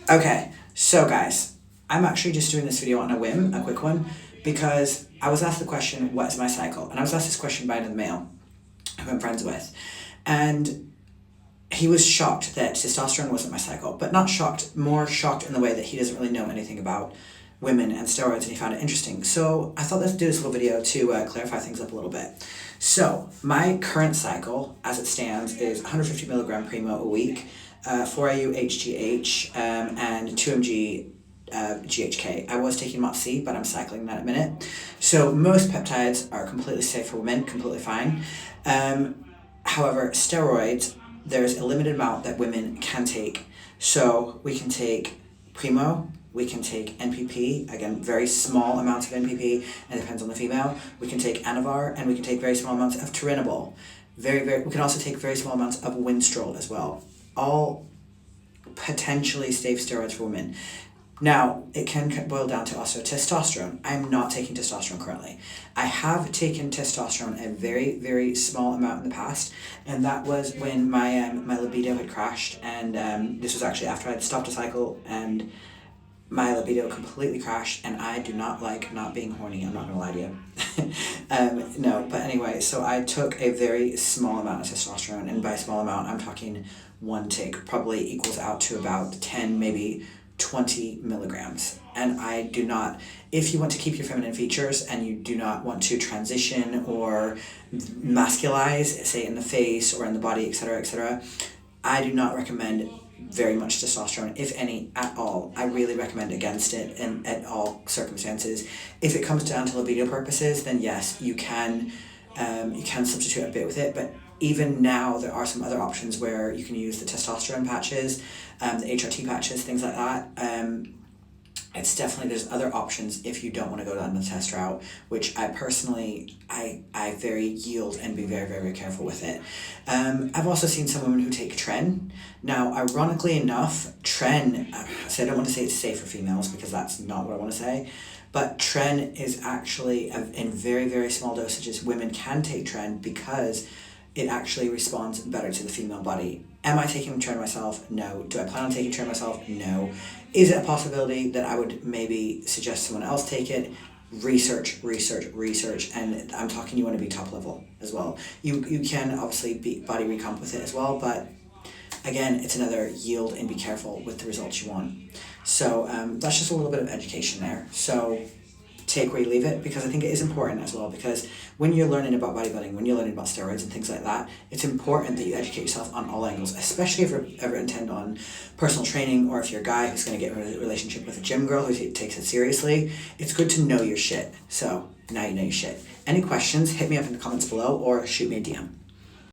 Okay, so guys, I'm actually just doing this video on a whim, a quick one, because I was asked the question, what is my cycle? And I was asked this question by another male who I'm friends with. And he was shocked that testosterone wasn't my cycle, but not shocked, more shocked in the way that he doesn't really know anything about women and steroids, and he found it interesting. So I thought let's do this little video to clarify things up a little bit. So my current cycle, as it stands, is 150 milligram Primo a week, 4IU HGH, and 2 mg GHK. I was taking MOTS-C, but I'm cycling that in a minute. So most peptides are completely safe for women, completely fine. However, steroids, there's a limited amount that women can take. So we can take Primo, we can take NPP, again, very small amounts of NPP, and it depends on the female. We can take Anavar, and we can take very small amounts of Turinabol. We can also take very small amounts of Winstrol as well. All potentially safe steroids for women. Now, it can boil down to also testosterone. I'm not taking testosterone currently. I have taken testosterone a very, very small amount in the past, and that was when my libido had crashed, and this was actually after I'd stopped a cycle, and my libido completely crashed, and I do not like not being horny, I'm not gonna lie to you. No, but anyway, so I took a very small amount of testosterone, and by small amount, I'm talking one tick, probably equals out to about 10, maybe 20 milligrams. And I do not, if you want to keep your feminine features and you do not want to transition or masculize, say in the face or in the body, etc., I do not recommend very much testosterone, if any, at all. I really recommend against it in at all circumstances. If it comes down to libido purposes, then yes, you can substitute a bit with it, but even now there are some other options where you can use the testosterone patches, the HRT patches, things like that. It's definitely, there's other options if you don't want to go down the test route, which I personally, I very yield and be very, very, very careful with it. I've also seen some women who take Tren. Now, ironically enough, Tren, so I don't want to say it's safe for females because that's not what I want to say, but Tren is actually, in very, very small dosages, women can take Tren because it actually responds better to the female body. Am I taking Tren myself? No. Do I plan on taking Tren myself? No. Is it a possibility that I would maybe suggest someone else take it? Research, and I'm talking you want to be top level as well. You can obviously be body recomp with it as well, but again, it's another yield and be careful with the results you want. So that's just a little bit of education there. So take where you leave it, because I think it is important as well, because when you're learning about bodybuilding, when you're learning about steroids and things like that, it's important that you educate yourself on all angles, especially if you ever intend on personal training, or if you're a guy who's going to get in a relationship with a gym girl who takes it seriously. It's good to know your shit. So now you know your shit. Any questions, hit me up in the comments below or shoot me a DM.